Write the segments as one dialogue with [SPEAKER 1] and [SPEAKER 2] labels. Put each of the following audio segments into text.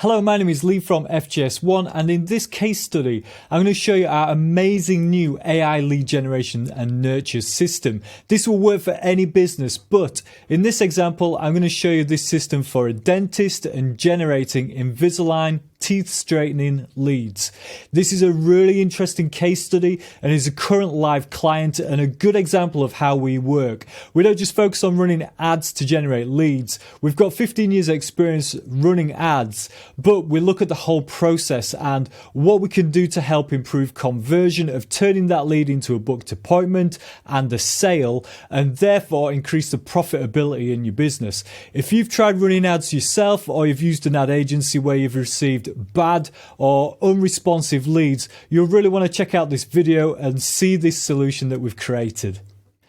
[SPEAKER 1] Hello, my name is Lee from FGS1, and in this case study, I'm going to show you our amazing new AI lead generation and nurture system. This will work for any business, but in this example, I'm going to show you this system for a dentist and generating Invisalign teeth straightening leads. This is a really interesting case study and is a current live client and a good example of how we work. We don't just focus on running ads to generate leads. We've got 15 years experience running ads, but we look at the whole process and what we can do to help improve conversion of turning that lead into a booked appointment and a sale, and therefore increase the profitability in your business. If you've tried running ads yourself or you've used an ad agency where you've received bad or unresponsive leads, you'll really want to check out this video and see this solution that we've created.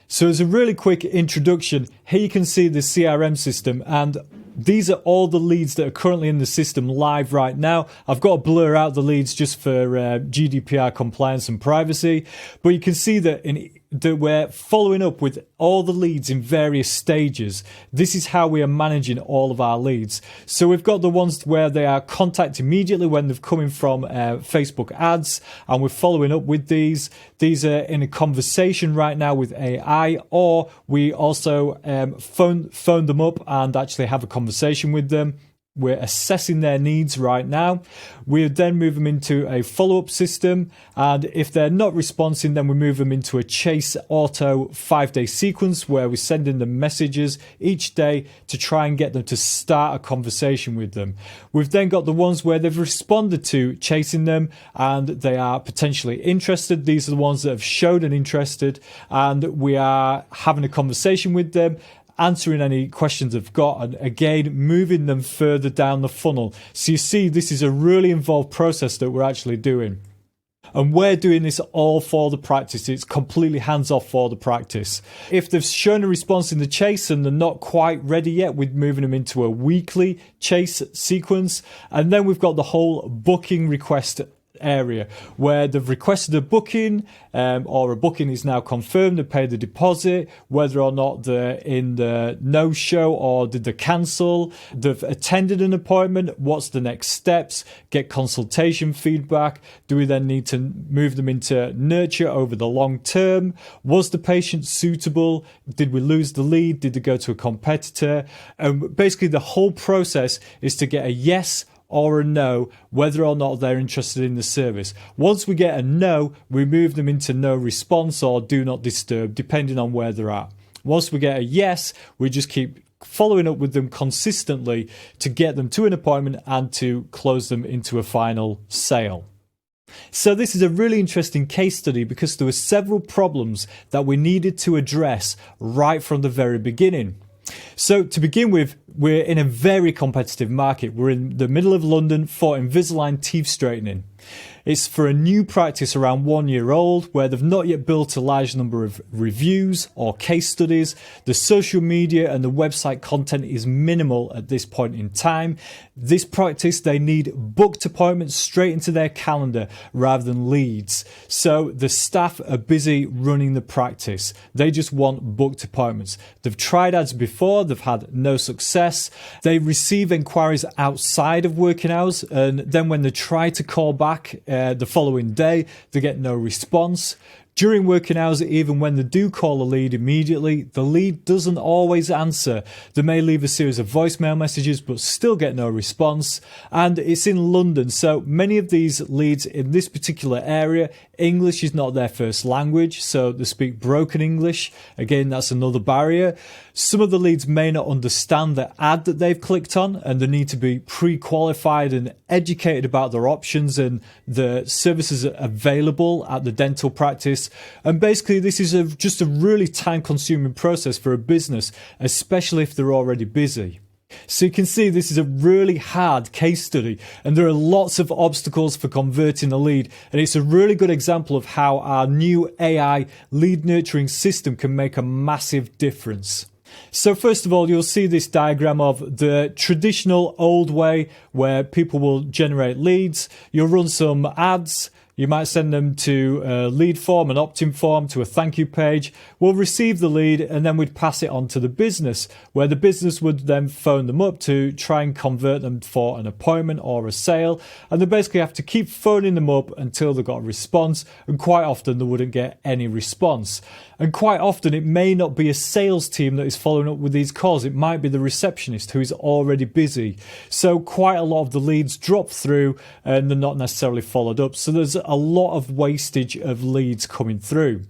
[SPEAKER 1] So as a really quick introduction, here you can see the CRM system, and these are all the leads that are currently in the system live right now. I've got to blur out the leads just for GDPR compliance and privacy, but you can see that we're following up with all the leads in various stages. This is how we are managing all of our leads. So we've got the ones where they are contacted immediately when they've coming from Facebook ads, and we're following up with these. These are in a conversation right now with AI, or we also phone them up and actually have a conversation with them. We're assessing their needs right now. We then move them into a follow-up system, and if they're not responding, then we move them into a chase auto 5-day sequence where we send in the messages each day to try and get them to start a conversation with them. We've then got the ones where they've responded to chasing them and they are potentially interested. These are the ones that have showed an interested, and we are having a conversation with them, answering any questions they've got, and again moving them further down the funnel. So you see, this is a really involved process that we're actually doing, and we're doing this all for the practice. It's completely hands off for the practice. If they've shown a response in the chase and they're not quite ready yet, we're moving them into a weekly chase sequence. And then we've got the whole booking request area where they've requested a booking, or a booking is now confirmed. They pay the deposit, whether or not they're in the no-show or did they cancel. They've attended an appointment. What's the next steps? Get consultation feedback. Do we then need to move them into nurture over the long term? Was the patient suitable? Did we lose the lead? Did they go to a competitor? Basically the whole process is to get a yes or a no, whether or not they're interested in the service. Once we get a no, we move them into no response or do not disturb, depending on where they're at. Once we get a yes, we just keep following up with them consistently to get them to an appointment and to close them into a final sale. So this is a really interesting case study because there were several problems that we needed to address right from the very beginning. So to begin with, we're in a very competitive market. We're in the middle of London for Invisalign teeth straightening. It's for a new practice around 1 year old where they've not yet built a large number of reviews or case studies. The social media and the website content is minimal at this point in time. This practice, they need booked appointments straight into their calendar rather than leads. So the staff are busy running the practice. They just want booked appointments. They've tried ads before, they've had no success. They receive inquiries outside of working hours, and then when they try to call back the following day, they get no response. During working hours, even when they do call a lead immediately, the lead doesn't always answer. They may leave a series of voicemail messages but still get no response. And it's in London, so many of these leads in this particular area, English is not their first language, so they speak broken English. Again, that's another barrier. Some of the leads may not understand the ad that they've clicked on, and they need to be pre-qualified and educated about their options and the services available at the dental practice. And basically, this is just a really time-consuming process for a business, especially if they're already busy. So you can see this is a really hard case study, and there are lots of obstacles for converting a lead, and it's a really good example of how our new AI lead nurturing system can make a massive difference. So first of all, you'll see this diagram of the traditional old way where people will generate leads. You'll run some ads. You might send them to a lead form, an opt-in form, to a thank you page. We'll receive the lead and then we'd pass it on to the business, where the business would then phone them up to try and convert them for an appointment or a sale. And they basically have to keep phoning them up until they got a response. And quite often they wouldn't get any response. And quite often it may not be a sales team that is following up with these calls. It might be the receptionist who is already busy. So quite a lot of the leads drop through and they're not necessarily followed up. So there's a lot of wastage of leads coming through.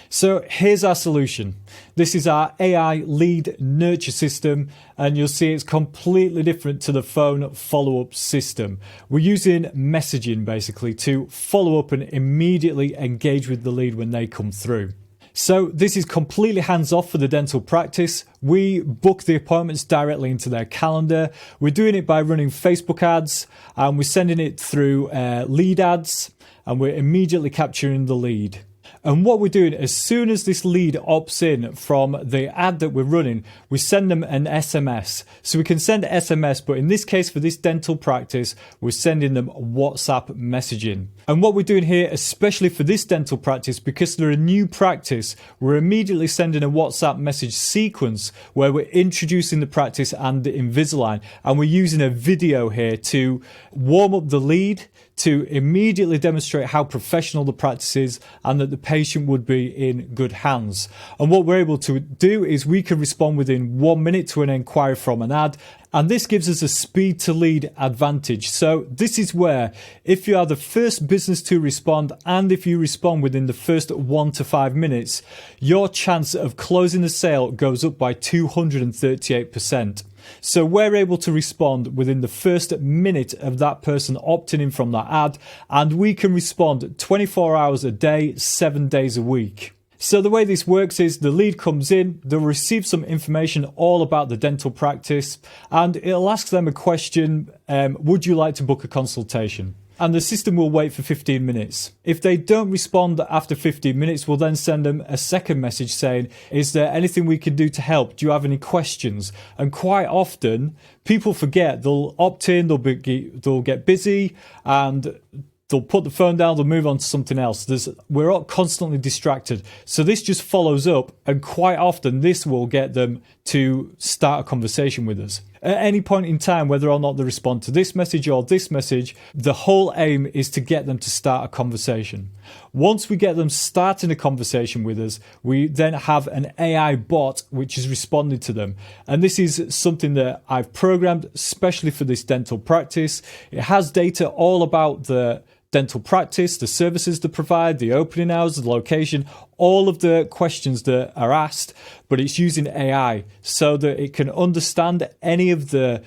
[SPEAKER 1] So here's our solution. This is our AI lead nurture system, and you'll see it's completely different to the phone follow-up system. We're using messaging basically to follow up and immediately engage with the lead when they come through. So this is completely hands-off for the dental practice. We book the appointments directly into their calendar. We're doing it by running Facebook ads, and we're sending it through lead ads, and we're immediately capturing the lead. And what we're doing, as soon as this lead opts in from the ad that we're running, we send them an SMS. So we can send SMS, but in this case, for this dental practice, we're sending them WhatsApp messaging. And what we're doing here, especially for this dental practice, because they're a new practice, we're immediately sending a WhatsApp message sequence where we're introducing the practice and the Invisalign. And we're using a video here to warm up the lead, to immediately demonstrate how professional the practice is and that the patient would be in good hands. And what we're able to do is we can respond within 1 minute to an inquiry from an ad. And this gives us a speed to lead advantage. So this is where, if you are the first business to respond, and if you respond within the first 1 to 5 minutes, your chance of closing the sale goes up by 238%. So we're able to respond within the first minute of that person opting in from that ad, and we can respond 24 hours a day, 7 days a week. So the way this works is the lead comes in, they'll receive some information all about the dental practice, and it'll ask them a question, would you like to book a consultation? And the system will wait for 15 minutes. If they don't respond after 15 minutes, we'll then send them a second message saying, is there anything we can do to help? Do you have any questions? And quite often, people forget. They'll opt in, they'll get busy, and they'll put the phone down, they'll move on to something else. We're all constantly distracted. So this just follows up, and quite often this will get them to start a conversation with us. At any point in time, whether or not they respond to this message or this message, the whole aim is to get them to start a conversation. Once we get them starting a conversation with us, we then have an AI bot which is responding to them. And this is something that I've programmed especially for this dental practice. It has data all about the dental practice, the services they provide, the opening hours, the location, all of the questions that are asked, but it's using AI so that it can understand any of the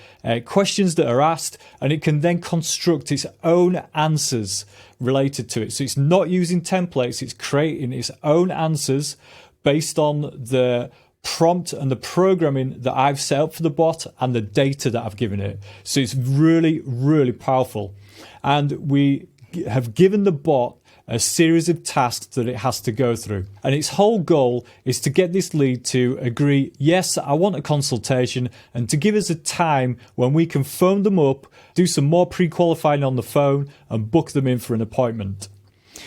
[SPEAKER 1] questions that are asked, and it can then construct its own answers related to it. So it's not using templates, it's creating its own answers based on the prompt and the programming that I've set up for the bot and the data that I've given it. So it's really, really powerful. And we have given the bot a series of tasks that it has to go through. And its whole goal is to get this lead to agree, yes, I want a consultation, and to give us a time when we can phone them up, do some more pre-qualifying on the phone, and book them in for an appointment.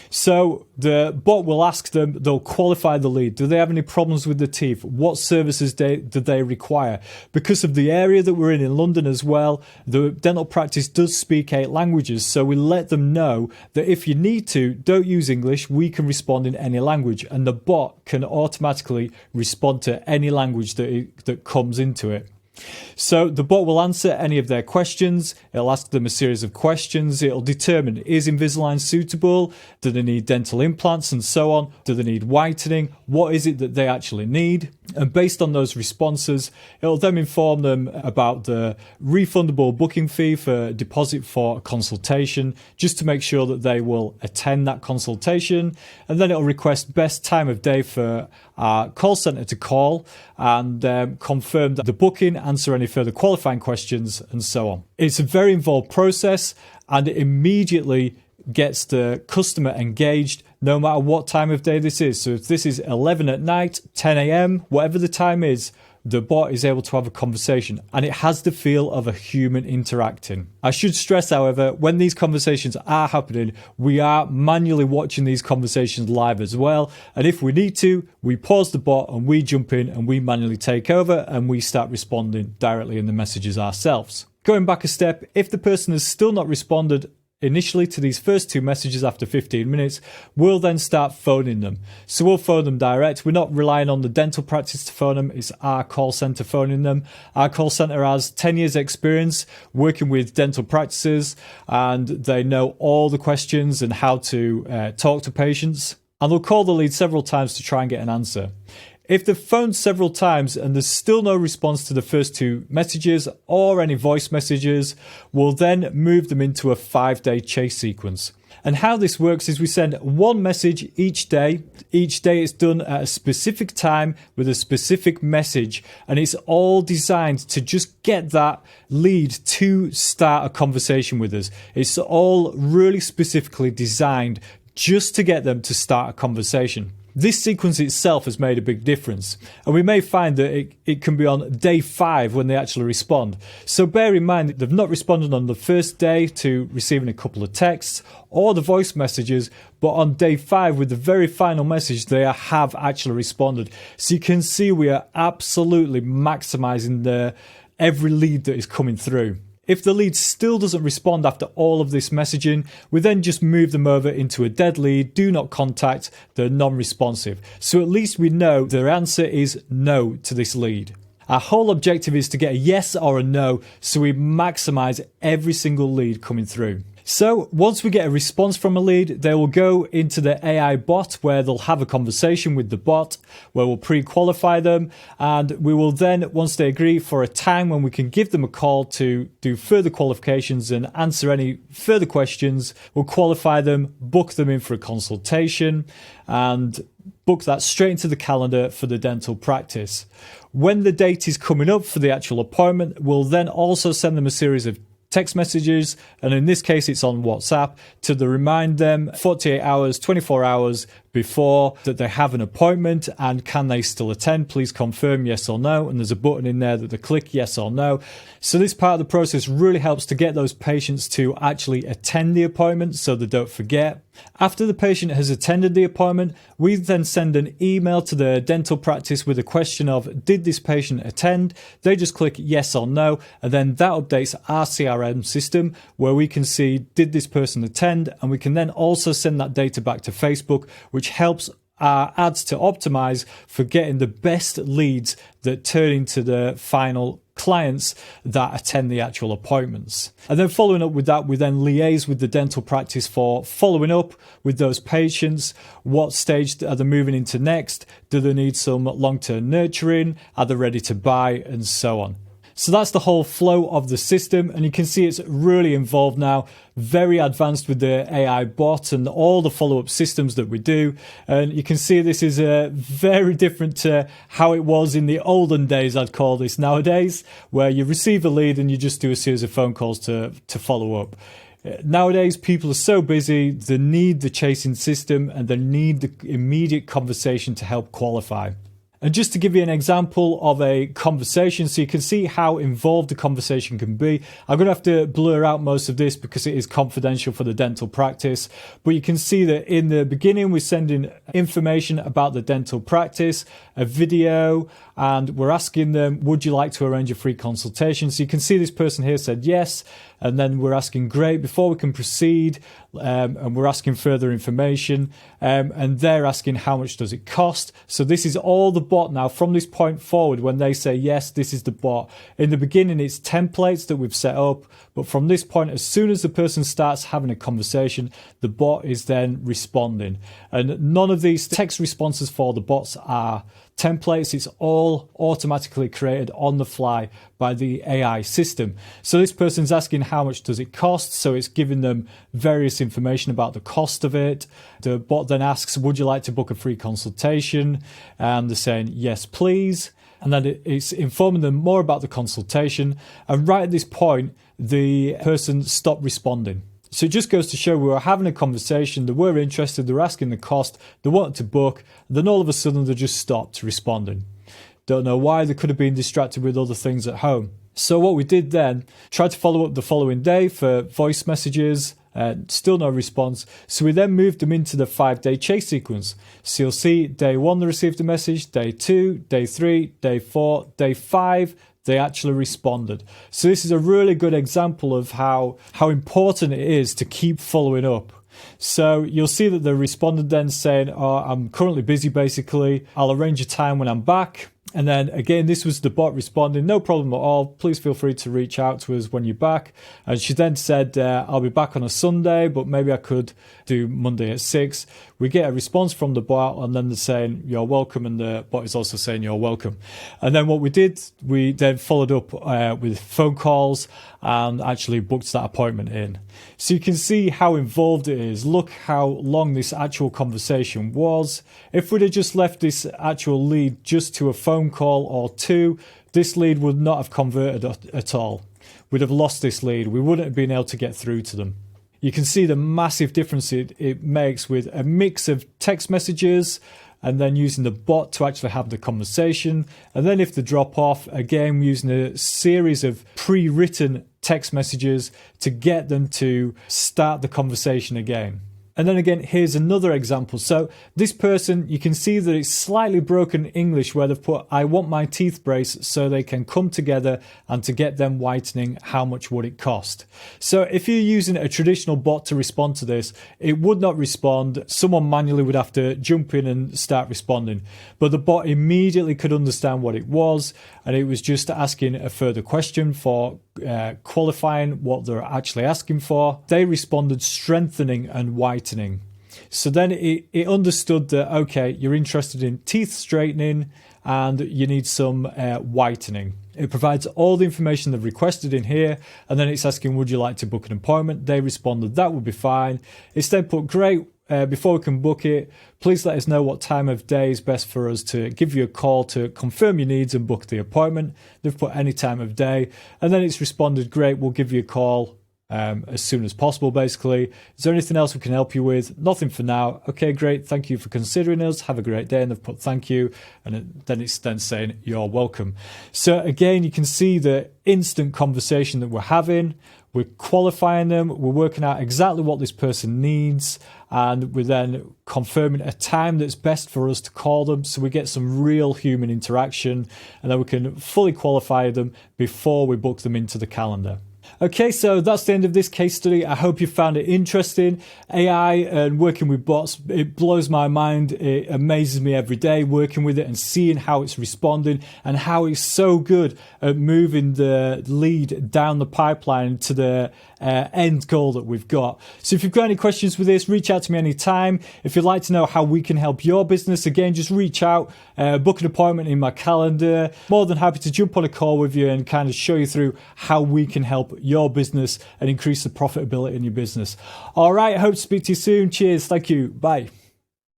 [SPEAKER 1] So the bot will ask them, they'll qualify the lead. Do they have any problems with the teeth? What services do they require? Because of the area that we're in London as well, the dental practice does speak 8 languages. So we let them know that if you need to, don't use English, we can respond in any language. And the bot can automatically respond to any language that comes into it. So the bot will answer any of their questions. It'll ask them a series of questions. It'll determine, is Invisalign suitable? Do they need dental implants and so on? Do they need whitening? What is it that they actually need? And based on those responses, it'll then inform them about the refundable booking fee for deposit for a consultation, just to make sure that they will attend that consultation. And then it'll request best time of day for our call center to call and confirm that the booking, answer any further qualifying questions, and so on. It's a very involved process, and it immediately gets the customer engaged no matter what time of day this is. So if this is 11 at night, 10 a.m., whatever the time is, the bot is able to have a conversation and it has the feel of a human interacting. I should stress, however, when these conversations are happening, we are manually watching these conversations live as well. And if we need to, we pause the bot and we jump in and we manually take over and we start responding directly in the messages ourselves. Going back a step, if the person has still not responded initially to these first 2 messages after 15 minutes, we'll then start phoning them. So we'll phone them direct. We're not relying on the dental practice to phone them. It's our call center phoning them. Our call center has 10 years experience working with dental practices, and they know all the questions and how to talk to patients. And they'll call the lead several times to try and get an answer. If they've phoned several times and there's still no response to the first 2 messages or any voice messages, we'll then move them into a 5-day chase sequence. And how this works is we send 1 message each day. Each day it's done at a specific time with a specific message, and it's all designed to just get that lead to start a conversation with us. It's all really specifically designed just to get them to start a conversation. This sequence itself has made a big difference, and we may find that it can be on day 5 when they actually respond. So bear in mind that they've not responded on the first day to receiving a couple of texts or the voice messages, but on day 5 with the very final message, they have actually responded. So you can see we are absolutely maximizing every lead that is coming through. If the lead still doesn't respond after all of this messaging, we then just move them over into a dead lead, do not contact, they're non-responsive. So at least we know their answer is no to this lead. Our whole objective is to get a yes or a no, so we maximize every single lead coming through. So once we get a response from a lead, they will go into the AI bot where they'll have a conversation with the bot, where we'll pre-qualify them, and we will then, once they agree, for a time when we can give them a call to do further qualifications and answer any further questions. We'll qualify them, book them in for a consultation, and book that straight into the calendar for the dental practice. When the date is coming up for the actual appointment, we'll then also send them a series of text messages, and in this case it's on WhatsApp, to remind them 48 hours, 24 hours before that they have an appointment, and can they still attend? Please confirm yes or no, and there's a button in there that they click yes or no. So this part of the process really helps to get those patients to actually attend the appointment so they don't forget. After the patient has attended the appointment, we then send an email to the dental practice with a question of, did this patient attend? They just click yes or no, and then that updates our CRM system where we can see, did this person attend? And we can then also send that data back to Facebook, which helps our ads to optimize for getting the best leads that turn into the final clients that attend the actual appointments. And then following up with that, we then liaise with the dental practice for following up with those patients. What stage are they moving into next? Do they need some long-term nurturing? Are they ready to buy? And so on. So that's the whole flow of the system, and you can see it's really involved now, very advanced with the AI bot and all the follow-up systems that we do. And you can see this is very different to how it was in the olden days, I'd call this nowadays, where you receive a lead and you just do a series of phone calls to follow up. Nowadays, people are so busy, they need the chasing system and they need the immediate conversation to help qualify. And just to give you an example of a conversation so you can see how involved the conversation can be, I'm going to have to blur out most of this because it is confidential for the dental practice. But you can see that in the beginning, we're sending information about the dental practice, a video, and we're asking them, would you like to arrange a free consultation? So you can see this person here said yes. And then we're asking, great, before we can proceed, and we're asking further information, and they're asking how much does it cost. So this is all the bot now. From this point forward, when they say yes, this is the bot. In the beginning, it's templates that we've set up, but from this point, as soon as the person starts having a conversation, the bot is then responding. And none of these text responses for the bots are templates. It's all automatically created on the fly by the AI system. So this person's asking how much does it cost, so it's giving them various information about the cost of it. The bot then asks, would you like to book a free consultation? And they're saying yes please, and then it's informing them more about the consultation. And right at this point, the person stopped responding. So it just goes to show we were having a conversation, they were interested, they were asking the cost, they wanted to book, and then all of a sudden they just stopped responding. Don't know why. They could have been distracted with other things at home. So what we did then, tried to follow up the following day for voice messages, still no response. So we then moved them into the 5-day chase sequence. So you'll see day 1 they received a message, day 2, day 3, day 4, day 5, they actually responded. So this is a really good example of how important it is to keep following up. So you'll see that they responded then saying, oh, I'm currently busy basically. I'll arrange a time when I'm back. And then again, this was the bot responding, no problem at all. Please feel free to reach out to us when you're back. And she then said, I'll be back on a Sunday, but maybe I could do Monday at 6. We get a response from the bot, and then they're saying, you're welcome. And the bot is also saying, you're welcome. And then what we did, we then followed up with phone calls and actually booked that appointment in. So you can see how involved it is. Look how long this actual conversation was. If we'd have just left this actual lead just to a phone call or 2, this lead would not have converted at all. We'd have lost this lead. We wouldn't have been able to get through to them. You can see the massive difference it makes with a mix of text messages and then using the bot to actually have the conversation. And then if they drop off, again, using a series of pre-written text messages to get them to start the conversation again. And then again, here's another example. So this person, you can see that it's slightly broken English where they've put, I want my teeth brace so they can come together, and to get them whitening, how much would it cost? So if you're using a traditional bot to respond to this, it would not respond. Someone manually would have to jump in and start responding. But the bot immediately could understand what it was, and it was just asking a further question for qualifying what they're actually asking for. They responded strengthening and whitening. So then it understood that, okay, you're interested in teeth straightening and you need some whitening. It provides all the information they've requested in here, and then it's asking, would you like to book an appointment? They responded, that would be fine. It's then put, great, before we can book it, please let us know what time of day is best for us to give you a call to confirm your needs and book the appointment. They've put any time of day, and then it's responded, great, we'll give you a call as soon as possible, basically. Is there anything else we can help you with? Nothing for now. Okay, great. Thank you for considering us. Have a great day. And they've put thank you. And then it's then saying you're welcome. So again, you can see the instant conversation that we're having. We're qualifying them. We're working out exactly what this person needs. And we're then confirming a time that's best for us to call them. So we get some real human interaction. And then we can fully qualify them before we book them into the calendar. Okay, so that's the end of this case study. I hope you found it interesting. AI and working with bots, it blows my mind. It amazes me every day working with it and seeing how it's responding and how it's so good at moving the lead down the pipeline to the end goal that we've got. So if you've got any questions with this, reach out to me anytime. If you'd like to know how we can help your business, again, just reach out, book an appointment in my calendar. More than happy to jump on a call with you and kind of show you through how we can help your business and increase the profitability in your business. All right, I hope to speak to you soon. Cheers. Thank you. Bye.